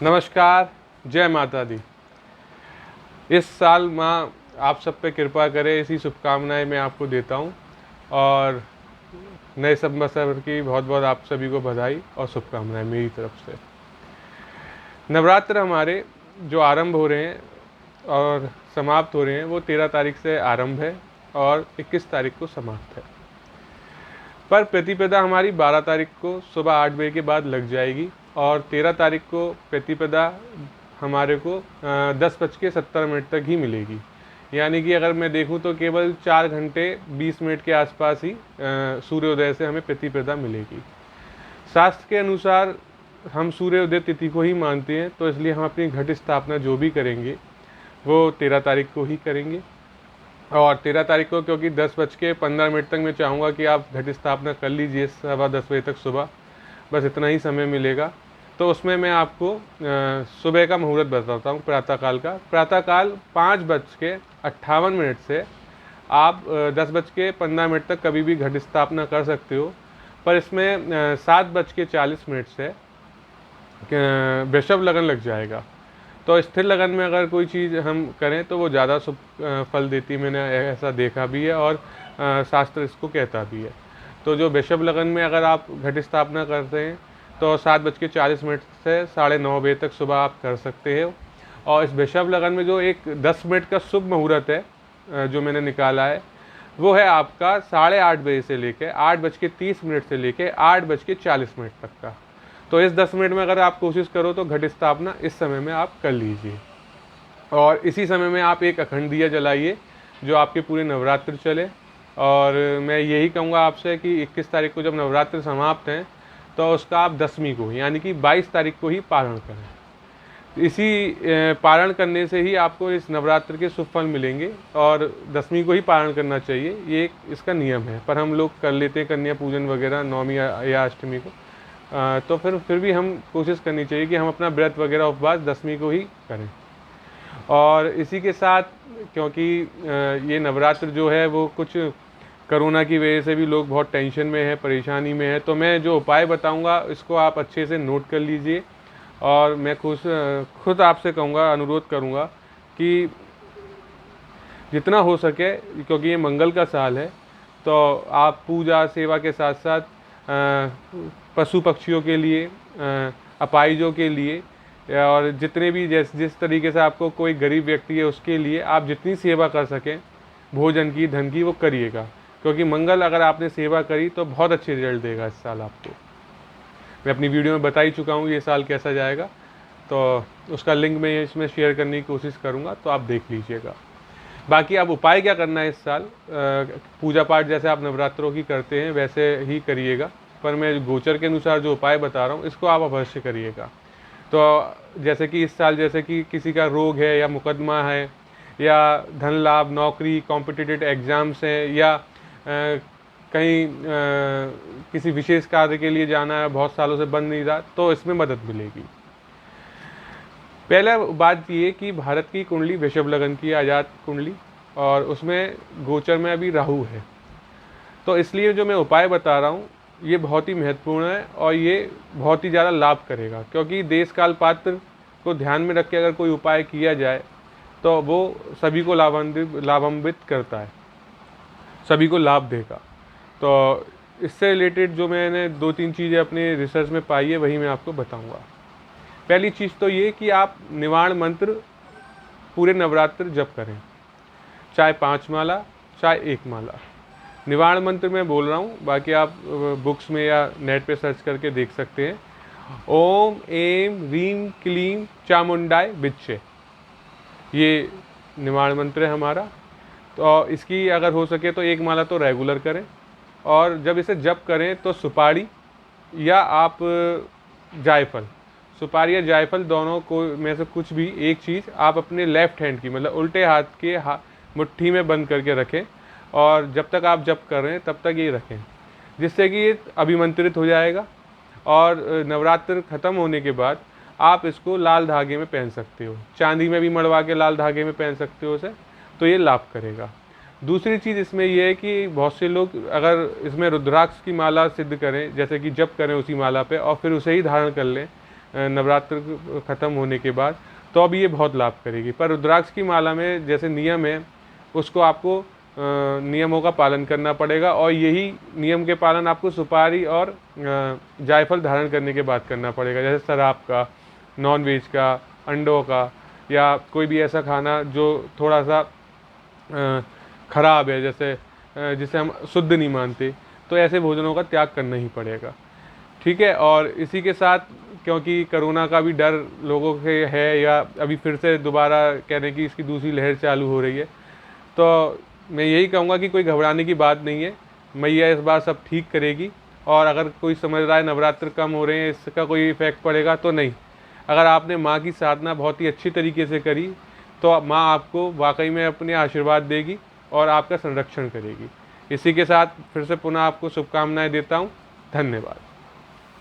नमस्कार, जय माता दी। इस साल माँ आप सब पे कृपा करे, इसी शुभकामनाएं मैं आपको देता हूँ और नए संवत्सर की बहुत बहुत आप सभी को बधाई और शुभकामनाएं मेरी तरफ से। नवरात्र हमारे जो आरंभ हो रहे हैं और समाप्त हो रहे हैं वो 13 तारीख से आरंभ है और 21 तारीख को समाप्त है। पर प्रतिपदा हमारी 12 तारीख को सुबह 8 बजे के बाद लग जाएगी और 13 तारीख को प्रतिपदा हमारे को 10:70 तक ही मिलेगी। यानी कि अगर मैं देखूं तो केवल 4 घंटे 20 मिनट के आसपास ही सूर्योदय से हमें प्रतिपदा मिलेगी। शास्त्र के अनुसार हम सूर्योदय तिथि को ही मानते हैं, तो इसलिए हम अपनी घट स्थापना जो भी करेंगे वो 13 तारीख को ही करेंगे। और 13 तारीख को क्योंकि 10:15 तक मैं चाहूँगा कि आप घट स्थापना कर लीजिए 10:15 बजे तक सुबह, बस इतना ही समय मिलेगा। तो उसमें मैं आपको सुबह का मुहूर्त बताता हूँ, प्रातःकाल का। प्रातःकाल 5:58 से आप 10:15 तक कभी भी घट स्थापना कर सकते हो। पर इसमें 7:40 से वृषभ लगन लग जाएगा। तो स्थिर लगन में अगर कोई चीज़ हम करें तो वो ज़्यादा शुभ फल देती, मैंने ऐसा देखा भी है और शास्त्र इसको कहता भी है। तो जो वृषभ लगन में अगर आप घट स्थापना करते हैं तो 7:40 से 9:30 बजे तक सुबह आप कर सकते हो। और इस वृषभ लगन में जो एक 10 मिनट का शुभ मुहूर्त है जो मैंने निकाला है, वो है आपका 8:30 बजे से लेकर 8:30 से लेकर 8:40 तक का। तो इस 10 मिनट में अगर आप कोशिश करो तो घट स्थापना इस समय में आप कर लीजिए। और इसी समय में आप एक अखंड दिया जलाइए जो आपके पूरे नवरात्र चले। और मैं यही कहूँगा आपसे कि 21 तारीख को जब नवरात्र समाप्त हैं तो उसका आप 10वीं को यानी कि 22 तारीख को ही पारण करें। इसी पारण करने से ही आपको इस नवरात्र के शुभ फल मिलेंगे और 10वीं को ही पारण करना चाहिए, ये इसका नियम है। पर हम लोग कर लेते हैं कन्या पूजन वगैरह 9वीं या अष्टमी को। तो फिर भी हम कोशिश करनी चाहिए कि हम अपना व्रत वगैरह उपवास 10वीं को ही करें। और इसी के साथ क्योंकि ये नवरात्र जो है वो कुछ कोरोना की वजह से भी लोग बहुत टेंशन में है, परेशानी में है, तो मैं जो उपाय बताऊंगा इसको आप अच्छे से नोट कर लीजिए। और मैं खुद आपसे कहूँगा, अनुरोध करूँगा कि जितना हो सके, क्योंकि ये मंगल का साल है, तो आप पूजा सेवा के साथ साथ पशु पक्षियों के लिए, अपाहिजों के लिए और जितने भी जिस तरीके से आपको कोई गरीब व्यक्ति है उसके लिए आप जितनी सेवा कर सकें भोजन की, धन की, वो करिएगा। क्योंकि मंगल अगर आपने सेवा करी तो बहुत अच्छे रिजल्ट देगा इस साल आपको। मैं अपनी वीडियो में बता ही चुका हूँ ये साल कैसा जाएगा, तो उसका लिंक मैं इसमें शेयर करने की कोशिश करूँगा, तो आप देख लीजिएगा। बाकी आप उपाय क्या करना है इस साल, पूजा पाठ जैसे आप नवरात्रों की करते हैं वैसे ही करिएगा। पर मैं गोचर के अनुसार जो उपाय बता रहा हूँ इसको आप अवश्य करिएगा। तो जैसे कि इस साल जैसे कि किसी का रोग है या मुकदमा है या धन लाभ, नौकरी, कॉम्पिटिटिव एग्ज़ाम्स हैं या कहीं किसी विशेष कार्य के लिए जाना है, बहुत सालों से बन नहीं रहा, तो इसमें मदद मिलेगी। पहला बात ये कि भारत की कुंडली वृषभ लगन की आज़ाद कुंडली और उसमें गोचर में अभी राहु है। तो इसलिए जो मैं उपाय बता रहा हूँ ये बहुत ही महत्वपूर्ण है और ये बहुत ही ज़्यादा लाभ करेगा। क्योंकि देश काल पात्र को ध्यान में रख के अगर कोई उपाय किया जाए तो वो सभी को लाभान्वित करता है, सभी को लाभ देगा। तो इससे रिलेटेड जो मैंने 2-3 चीज़ें अपने रिसर्च में पाई है वही मैं आपको बताऊँगा। पहली चीज़ तो ये कि आप निवाण मंत्र पूरे नवरात्र जप करें, चाहे 5 माला चाहे 1 माला। निवाण मंत्र मैं बोल रहा हूँ, बाकी आप बुक्स में या नेट पे सर्च करके देख सकते हैं। ओम एम रीम क्लीम चामुंडाय विच्चे, ये निवाण मंत्र है हमारा। तो इसकी अगर हो सके तो 1 माला तो रेगुलर करें और जब इसे जप करें तो सुपारी या आप जायफल, सुपारी या जायफल दोनों को में से कुछ भी एक चीज़ आप अपने लेफ़्ट हैंड की मतलब उल्टे हाथ के मुट्ठी में बंद करके रखें और जब तक आप जप कर रहे हैं तब तक ये रखें, जिससे कि ये अभिमंत्रित हो जाएगा। और नवरात्र ख़त्म होने के बाद आप इसको लाल धागे में पहन सकते हो, चांदी में भी मड़वा के लाल धागे में पहन सकते हो उसे, तो ये लाभ करेगा। दूसरी चीज़ इसमें यह है कि बहुत से लोग अगर इसमें रुद्राक्ष की माला सिद्ध करें, जैसे कि जप करें उसी माला पे और फिर उसे ही धारण कर लें, नवरात्र ख़त्म होने के बाद, तो अब ये बहुत लाभ करेगी। पर रुद्राक्ष की माला में जैसे नियम है, उसको आपको नियमों का पालन करना पड़ेगा, और यही नियम के पालन आपको सुपारी और जायफल धारण करने के बाद करना पड़ेगा। जैसे शराब का, नॉन वेज का, अंडों का, या कोई भी ऐसा खाना जो थोड़ा सा खराब है, जैसे जिसे हम शुद्ध नहीं मानते, तो ऐसे भोजनों का त्याग करना ही पड़ेगा। ठीक है। और इसी के साथ, क्योंकि कोरोना का भी डर लोगों के है, या अभी फिर से दोबारा कह रहे हैं कि इसकी दूसरी लहर चालू हो रही है, तो मैं यही कहूँगा कि कोई घबराने की बात नहीं है। मैया इस बार सब ठीक करेगी। और अगर कोई समझ रहा है नवरात्र कम हो रहे हैं, इसका कोई इफेक्ट पड़ेगा, तो नहीं। अगर आपने माँ की साधना बहुत ही अच्छी तरीके से करी, तो माँ आपको वाकई में अपने आशीर्वाद देगी और आपका संरक्षण करेगी। इसी के साथ फिर से पुनः आपको शुभकामनाएं देता हूँ। धन्यवाद।